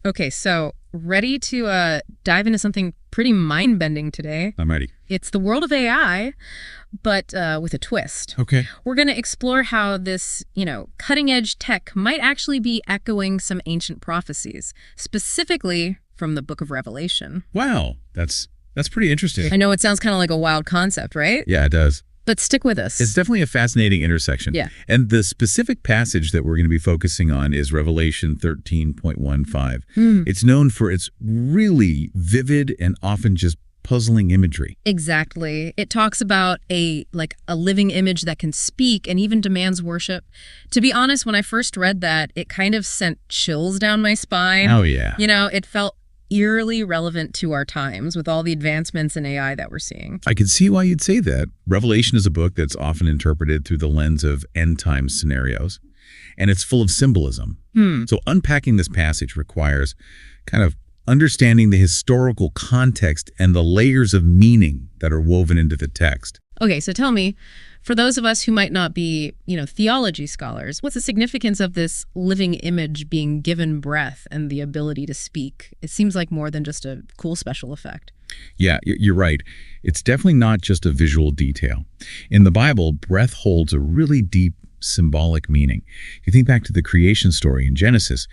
Okay, so ready to dive into something pretty mind-bending today. I'm ready. It's the world of AI, but with a twist. Okay. We're going to explore how this, cutting-edge tech might actually be echoing some ancient prophecies, specifically from the book of Revelation. Wow, that's pretty interesting. I know it sounds kind of like a wild concept, right? Yeah, it does. But stick with us. It's definitely a fascinating intersection. Yeah. And the specific passage that we're going to be focusing on is Revelation 13.15. It's known for its really vivid and often just puzzling imagery. Exactly. It talks about a living image that can speak and even demands worship. To be honest, when I first read that, it kind of sent chills down my spine. Oh, yeah. It felt eerily relevant to our times with all the advancements in AI that we're seeing. I can see why you'd say that. Revelation is a book that's often interpreted through the lens of end-time scenarios, and it's full of symbolism. So unpacking this passage requires kind of understanding the historical context and the layers of meaning that are woven into the text. Okay, so tell me, for those of us who might not be, theology scholars, what's the significance of this living image being given breath and the ability to speak? It seems like more than just a cool special effect. Yeah, you're right. It's definitely not just a visual detail. In the Bible, breath holds a really deep symbolic meaning. You think back to the creation story in Genesis,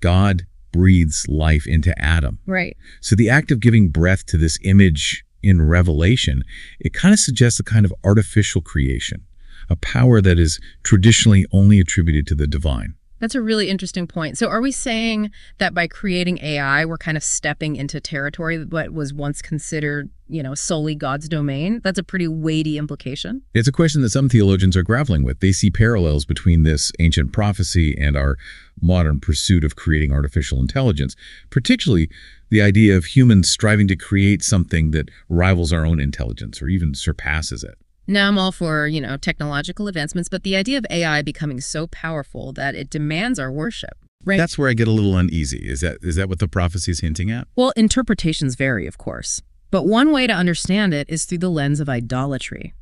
God breathes life into Adam. Right. So the act of giving breath to this image in Revelation, it kind of suggests a kind of artificial creation, a power that is traditionally only attributed to the divine. That's a really interesting point. So are we saying that by creating AI, we're kind of stepping into territory that was once considered, solely God's domain? That's a pretty weighty implication. It's a question that some theologians are grappling with. They see parallels between this ancient prophecy and our modern pursuit of creating artificial intelligence, particularly the idea of humans striving to create something that rivals our own intelligence or even surpasses it. Now I'm all for, technological advancements, but the idea of AI becoming so powerful that it demands our worship. Right. That's where I get a little uneasy. Is that what the prophecy is hinting at? Well, interpretations vary, of course. But one way to understand it is through the lens of idolatry.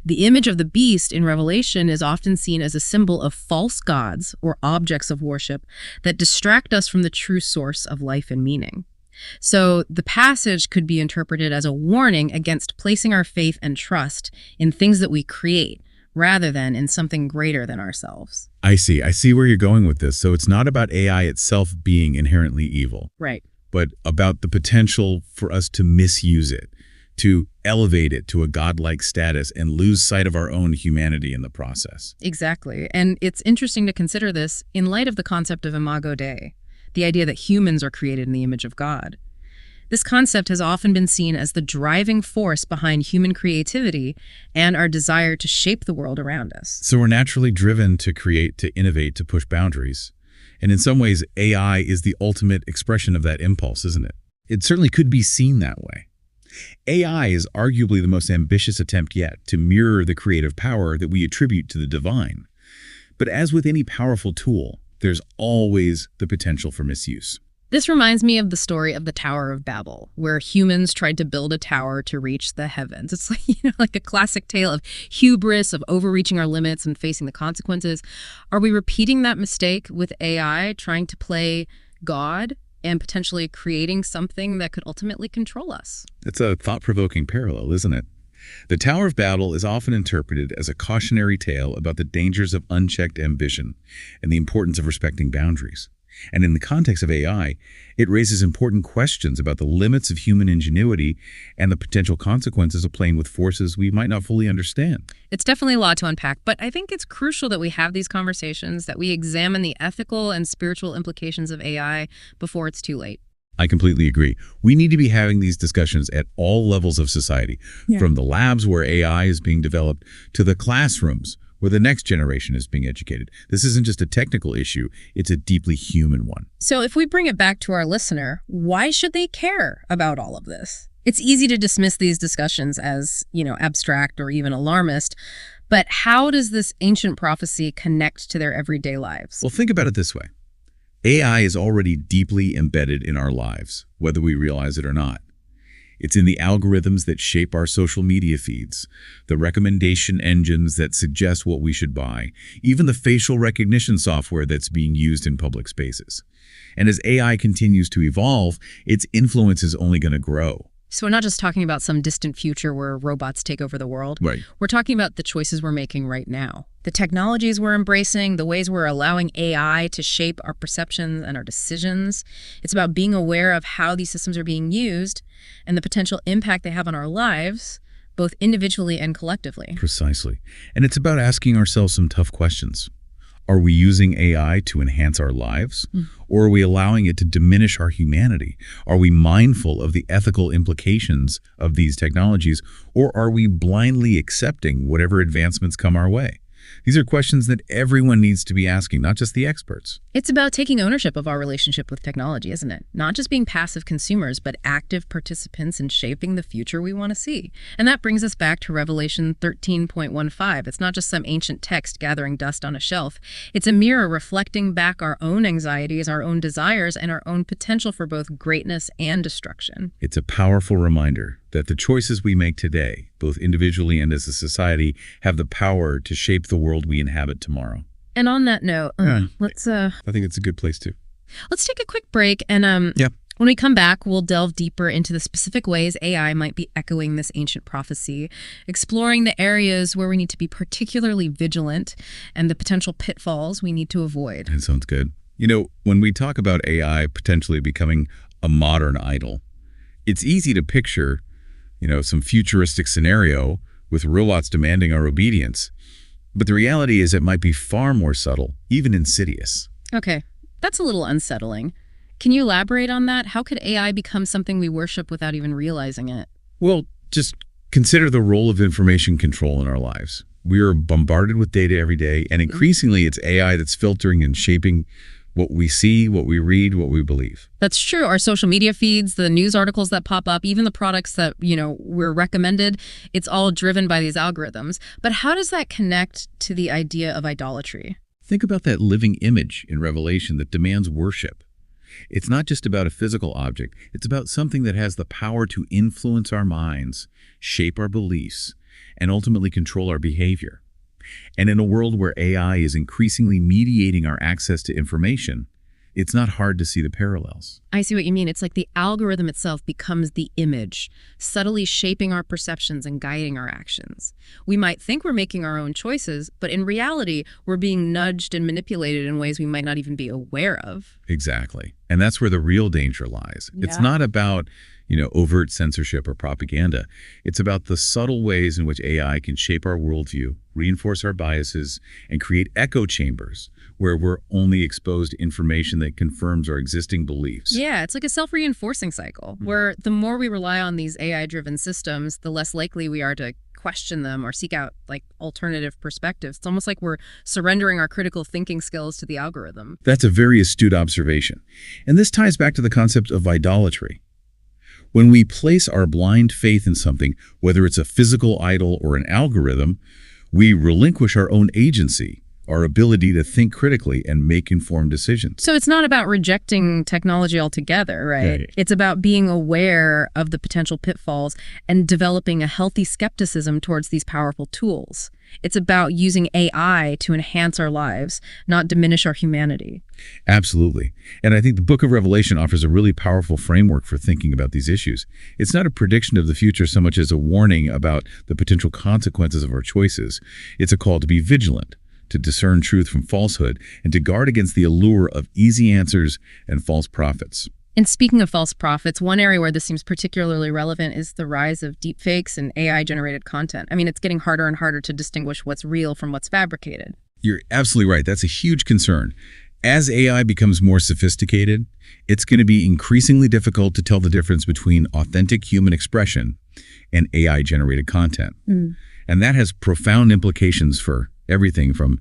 The image of the beast in Revelation is often seen as a symbol of false gods or objects of worship that distract us from the true source of life and meaning. So the passage could be interpreted as a warning against placing our faith and trust in things that we create rather than in something greater than ourselves. I see where you're going with this. So it's not about AI itself being inherently evil. Right. But about the potential for us to misuse it, to elevate it to a godlike status and lose sight of our own humanity in the process. Exactly. And it's interesting to consider this in light of the concept of imago Dei, the idea that humans are created in the image of God. This concept has often been seen as the driving force behind human creativity and our desire to shape the world around us. So we're naturally driven to create, to innovate, to push boundaries. And in some ways, AI is the ultimate expression of that impulse, isn't it? It certainly could be seen that way. AI is arguably the most ambitious attempt yet to mirror the creative power that we attribute to the divine. But as with any powerful tool, there's always the potential for misuse. This reminds me of the story of the Tower of Babel, where humans tried to build a tower to reach the heavens. It's like a classic tale of hubris, of overreaching our limits and facing the consequences. Are we repeating that mistake with AI, trying to play God and potentially creating something that could ultimately control us? It's a thought-provoking parallel, isn't it? The Tower of Babel is often interpreted as a cautionary tale about the dangers of unchecked ambition and the importance of respecting boundaries. And in the context of AI, it raises important questions about the limits of human ingenuity and the potential consequences of playing with forces we might not fully understand. It's definitely a lot to unpack, but I think it's crucial that we have these conversations, that we examine the ethical and spiritual implications of AI before it's too late. I completely agree. We need to be having these discussions at all levels of society, from the labs where AI is being developed to the classrooms where the next generation is being educated. This isn't just a technical issue, it's a deeply human one. So if we bring it back to our listener, why should they care about all of this? It's easy to dismiss these discussions as, abstract or even alarmist, but how does this ancient prophecy connect to their everyday lives? Well, think about it this way. AI is already deeply embedded in our lives, whether we realize it or not. It's in the algorithms that shape our social media feeds, the recommendation engines that suggest what we should buy, even the facial recognition software that's being used in public spaces. And as AI continues to evolve, its influence is only going to grow. So we're not just talking about some distant future where robots take over the world. Right. We're talking about the choices we're making right now. The technologies we're embracing, the ways we're allowing AI to shape our perceptions and our decisions. It's about being aware of how these systems are being used and the potential impact they have on our lives, both individually and collectively. Precisely. And it's about asking ourselves some tough questions. Are we using AI to enhance our lives? Or are we allowing it to diminish our humanity? Are we mindful of the ethical implications of these technologies? Or are we blindly accepting whatever advancements come our way? These are questions that everyone needs to be asking, not just the experts. It's about taking ownership of our relationship with technology, isn't it? Not just being passive consumers, but active participants in shaping the future we want to see. And that brings us back to Revelation 13.15. It's not just some ancient text gathering dust on a shelf. It's a mirror reflecting back our own anxieties, our own desires, and our own potential for both greatness and destruction. It's a powerful reminder that the choices we make today, both individually and as a society, have the power to shape the world we inhabit tomorrow. And on that note, let's I think it's a good place to. let's take a quick break, and when we come back, we'll delve deeper into the specific ways AI might be echoing this ancient prophecy, exploring the areas where we need to be particularly vigilant and the potential pitfalls we need to avoid. That sounds good. You know, when we talk about AI potentially becoming a modern idol, it's easy to picture, some futuristic scenario with robots demanding our obedience. But the reality is it might be far more subtle, even insidious. Okay, that's a little unsettling. Can you elaborate on that? How could AI become something we worship without even realizing it? Well, just consider the role of information control in our lives. We are bombarded with data every day, and increasingly it's AI that's filtering and shaping what we see, what we read, what we believe. That's true. Our social media feeds, the news articles that pop up, even the products that, we're recommended, it's all driven by these algorithms. But how does that connect to the idea of idolatry? Think about that living image in Revelation that demands worship. It's not just about a physical object. It's about something that has the power to influence our minds, shape our beliefs, and ultimately control our behavior. And in a world where AI is increasingly mediating our access to information, it's not hard to see the parallels. I see what you mean. It's like the algorithm itself becomes the image, subtly shaping our perceptions and guiding our actions. We might think we're making our own choices, but in reality, we're being nudged and manipulated in ways we might not even be aware of. Exactly. And that's where the real danger lies. Yeah. It's not about, overt censorship or propaganda. It's about the subtle ways in which AI can shape our worldview, reinforce our biases, and create echo chambers where we're only exposed to information that confirms our existing beliefs. Yeah, it's like a self-reinforcing cycle, where the more we rely on these AI-driven systems, the less likely we are to question them or seek out alternative perspectives. It's almost like we're surrendering our critical thinking skills to the algorithm. That's a very astute observation. And this ties back to the concept of idolatry. When we place our blind faith in something, whether it's a physical idol or an algorithm, we relinquish our own agency, our ability to think critically and make informed decisions. So it's not about rejecting technology altogether, right? Right. It's about being aware of the potential pitfalls and developing a healthy skepticism towards these powerful tools. It's about using AI to enhance our lives, not diminish our humanity. Absolutely. And I think the book of Revelation offers a really powerful framework for thinking about these issues. It's not a prediction of the future so much as a warning about the potential consequences of our choices. It's a call to be vigilant, to discern truth from falsehood, and to guard against the allure of easy answers and false prophets. And speaking of false prophets, one area where this seems particularly relevant is the rise of deepfakes and AI-generated content. I mean, it's getting harder and harder to distinguish what's real from what's fabricated. You're absolutely right. That's a huge concern. As AI becomes more sophisticated, it's going to be increasingly difficult to tell the difference between authentic human expression and AI-generated content. And that has profound implications for everything from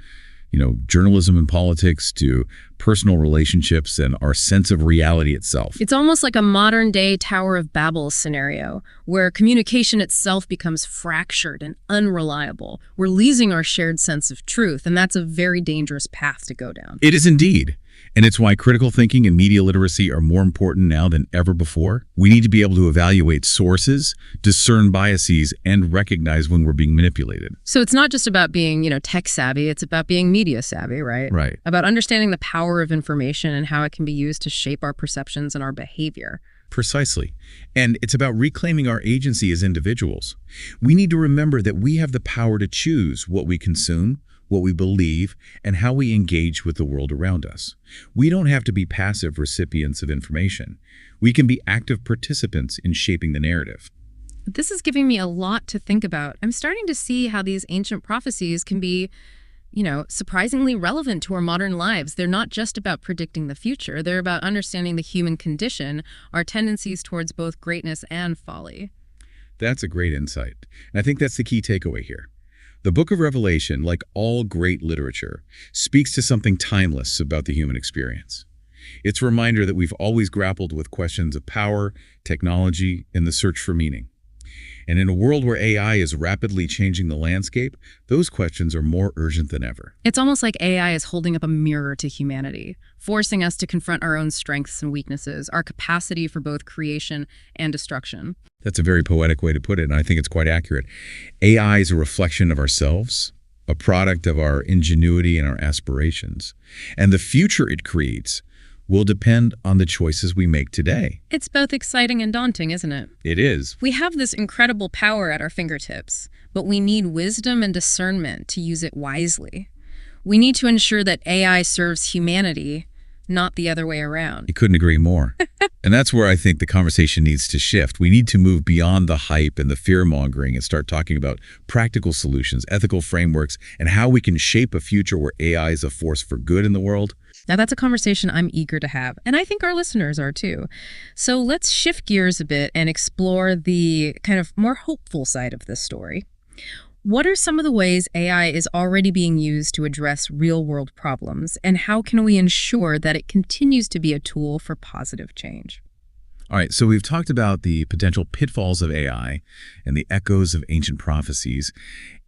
journalism and politics to personal relationships and our sense of reality itself. It's almost like a modern-day Tower of Babel scenario, where communication itself becomes fractured and unreliable. We're losing our shared sense of truth, and that's a very dangerous path to go down. It is indeed. And it's why critical thinking and media literacy are more important now than ever before. We need to be able to evaluate sources, discern biases, and recognize when we're being manipulated. So it's not just about being, tech savvy, it's about being media savvy, right? Right. About understanding the power of information and how it can be used to shape our perceptions and our behavior. Precisely. And it's about reclaiming our agency as individuals. We need to remember that we have the power to choose what we consume, what we believe, and how we engage with the world around us. We don't have to be passive recipients of information. We can be active participants in shaping the narrative. This is giving me a lot to think about. I'm starting to see how these ancient prophecies can be, surprisingly relevant to our modern lives. They're not just about predicting the future. They're about understanding the human condition, our tendencies towards both greatness and folly. That's a great insight. And I think that's the key takeaway here. The book of Revelation, like all great literature, speaks to something timeless about the human experience. It's a reminder that we've always grappled with questions of power, technology, and the search for meaning. And in a world where AI is rapidly changing the landscape, those questions are more urgent than ever. It's almost like AI is holding up a mirror to humanity, forcing us to confront our own strengths and weaknesses, our capacity for both creation and destruction. That's a very poetic way to put it, and I think it's quite accurate. AI is a reflection of ourselves, a product of our ingenuity and our aspirations. And the future it creates will depend on the choices we make today. It's both exciting and daunting, isn't it? It is. We have this incredible power at our fingertips, but we need wisdom and discernment to use it wisely. We need to ensure that AI serves humanity, not the other way around. I couldn't agree more. And that's where I think the conversation needs to shift. We need to move beyond the hype and the fear-mongering and start talking about practical solutions, ethical frameworks, and how we can shape a future where AI is a force for good in the world. Now, that's a conversation I'm eager to have, and I think our listeners are too. So let's shift gears a bit and explore the kind of more hopeful side of this story. What are some of the ways AI is already being used to address real-world problems, and how can we ensure that it continues to be a tool for positive change? All right, so we've talked about the potential pitfalls of AI and the echoes of ancient prophecies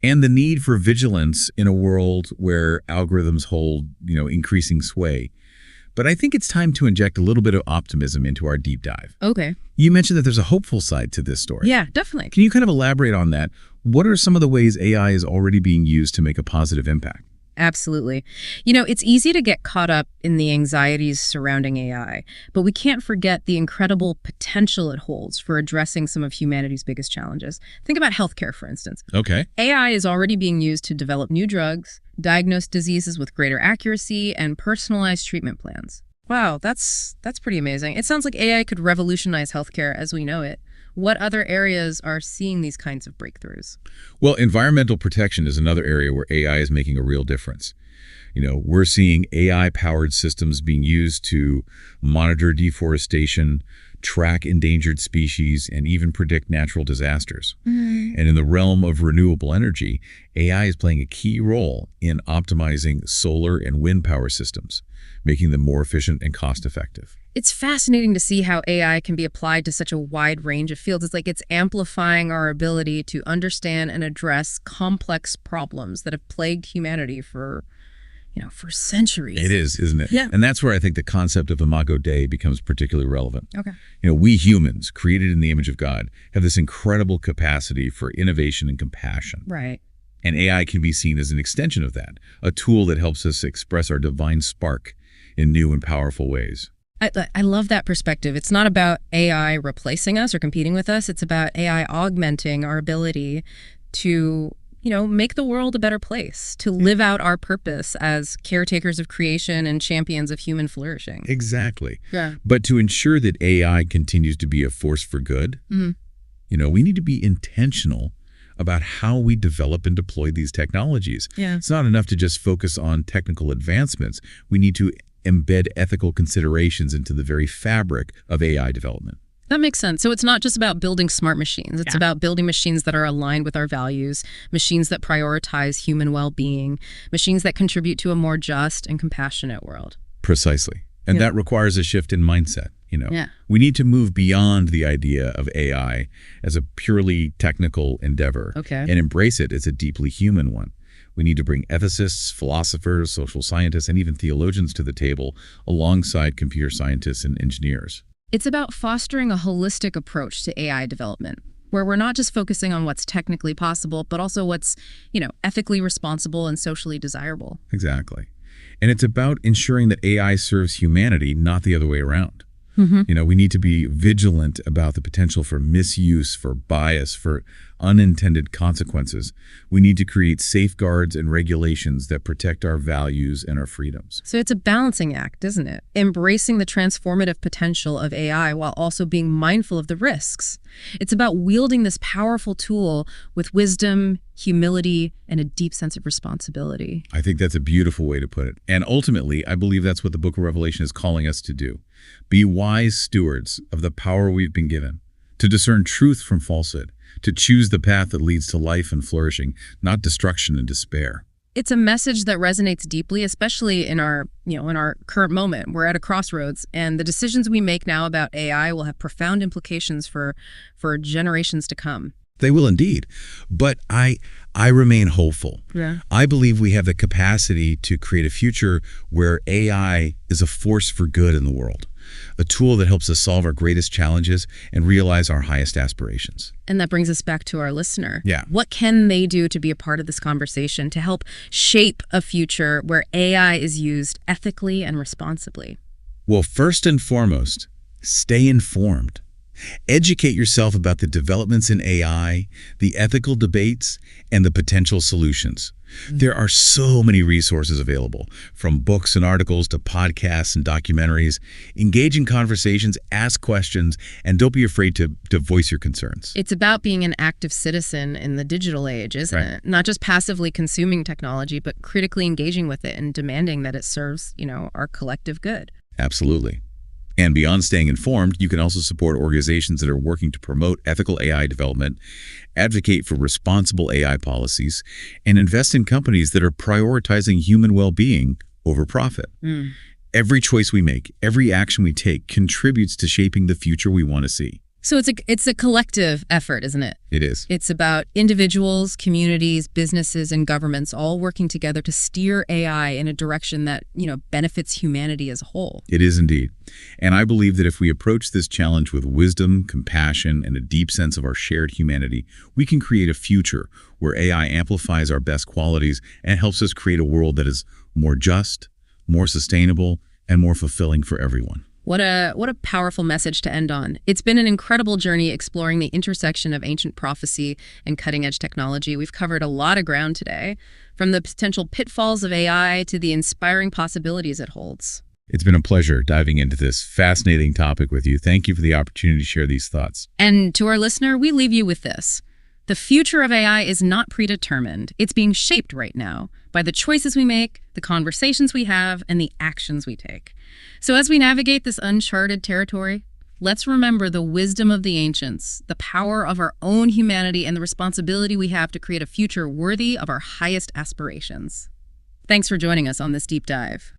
and the need for vigilance in a world where algorithms hold, increasing sway. But I think it's time to inject a little bit of optimism into our deep dive. Okay. You mentioned that there's a hopeful side to this story. Yeah, definitely. Can you kind of elaborate on that? What are some of the ways AI is already being used to make a positive impact? Absolutely. It's easy to get caught up in the anxieties surrounding AI, but we can't forget the incredible potential it holds for addressing some of humanity's biggest challenges. Think about healthcare, for instance. Okay. AI is already being used to develop new drugs, diagnose diseases with greater accuracy, and personalize treatment plans. Wow, that's pretty amazing. It sounds like AI could revolutionize healthcare as we know it. What other areas are seeing these kinds of breakthroughs? Well, environmental protection is another area where AI is making a real difference. We're seeing AI-powered systems being used to monitor deforestation, track endangered species, and even predict natural disasters. And in the realm of renewable energy, AI is playing a key role in optimizing solar and wind power systems, making them more efficient and cost-effective. It's fascinating to see how AI can be applied to such a wide range of fields. It's like it's amplifying our ability to understand and address complex problems that have plagued humanity for centuries. It is, isn't it? Yeah. And that's where I think the concept of Imago Dei becomes particularly relevant. Okay. We humans, created in the image of God, have this incredible capacity for innovation and compassion. Right. And AI can be seen as an extension of that, a tool that helps us express our divine spark in new and powerful ways. I love that perspective. It's not about AI replacing us or competing with us. It's about AI augmenting our ability to, make the world a better place, to live out our purpose as caretakers of creation and champions of human flourishing. Exactly. Yeah. But to ensure that AI continues to be a force for good, we need to be intentional about how we develop and deploy these technologies. Yeah. It's not enough to just focus on technical advancements. We need to embed ethical considerations into the very fabric of AI development. That makes sense. So it's not just about building smart machines. It's about building machines that are aligned with our values, machines that prioritize human well-being, machines that contribute to a more just and compassionate world. Precisely. And that requires a shift in mindset. We need to move beyond the idea of AI as a purely technical endeavor and embrace it as a deeply human one. We need to bring ethicists, philosophers, social scientists, and even theologians to the table alongside computer scientists and engineers. It's about fostering a holistic approach to AI development, where we're not just focusing on what's technically possible, but also what's, ethically responsible and socially desirable. Exactly. And it's about ensuring that AI serves humanity, not the other way around. We need to be vigilant about the potential for misuse, for bias, for unintended consequences. We need to create safeguards and regulations that protect our values and our freedoms. So it's a balancing act, isn't it? Embracing the transformative potential of AI while also being mindful of the risks. It's about wielding this powerful tool with wisdom, humility, and a deep sense of responsibility. I think that's a beautiful way to put it. And ultimately, I believe that's what the book of Revelation is calling us to do. Be wise stewards of the power we've been given, to discern truth from falsehood, to choose the path that leads to life and flourishing, not destruction and despair. It's a message that resonates deeply, especially in our current moment. We're at a crossroads, and the decisions we make now about AI will have profound implications for generations to come. They will indeed. But I remain hopeful. Yeah. I believe we have the capacity to create a future where AI is a force for good in the world, a tool that helps us solve our greatest challenges and realize our highest aspirations. And that brings us back to our listener. Yeah. What can they do to be a part of this conversation to help shape a future where AI is used ethically and responsibly? Well, first and foremost, stay informed. Educate yourself about the developments in AI, the ethical debates, and the potential solutions. There are so many resources available, from books and articles to podcasts and documentaries. Engage in conversations, ask questions, and don't be afraid to voice your concerns. It's about being an active citizen in the digital age, isn't it? Not just passively consuming technology, but critically engaging with it and demanding that it serves, our collective good. Absolutely. And beyond staying informed, you can also support organizations that are working to promote ethical AI development, advocate for responsible AI policies, and invest in companies that are prioritizing human well-being over profit. Every choice we make, every action we take contributes to shaping the future we want to see. So it's a collective effort, isn't it? It is. It's about individuals, communities, businesses, and governments all working together to steer AI in a direction that, benefits humanity as a whole. It is indeed. And I believe that if we approach this challenge with wisdom, compassion, and a deep sense of our shared humanity, we can create a future where AI amplifies our best qualities and helps us create a world that is more just, more sustainable, and more fulfilling for everyone. What a powerful message to end on. It's been an incredible journey exploring the intersection of ancient prophecy and cutting-edge technology. We've covered a lot of ground today, from the potential pitfalls of AI to the inspiring possibilities it holds. It's been a pleasure diving into this fascinating topic with you. Thank you for the opportunity to share these thoughts. And to our listener, we leave you with this. The future of AI is not predetermined. It's being shaped right now by the choices we make, the conversations we have, and the actions we take. So as we navigate this uncharted territory, let's remember the wisdom of the ancients, the power of our own humanity, and the responsibility we have to create a future worthy of our highest aspirations. Thanks for joining us on this deep dive.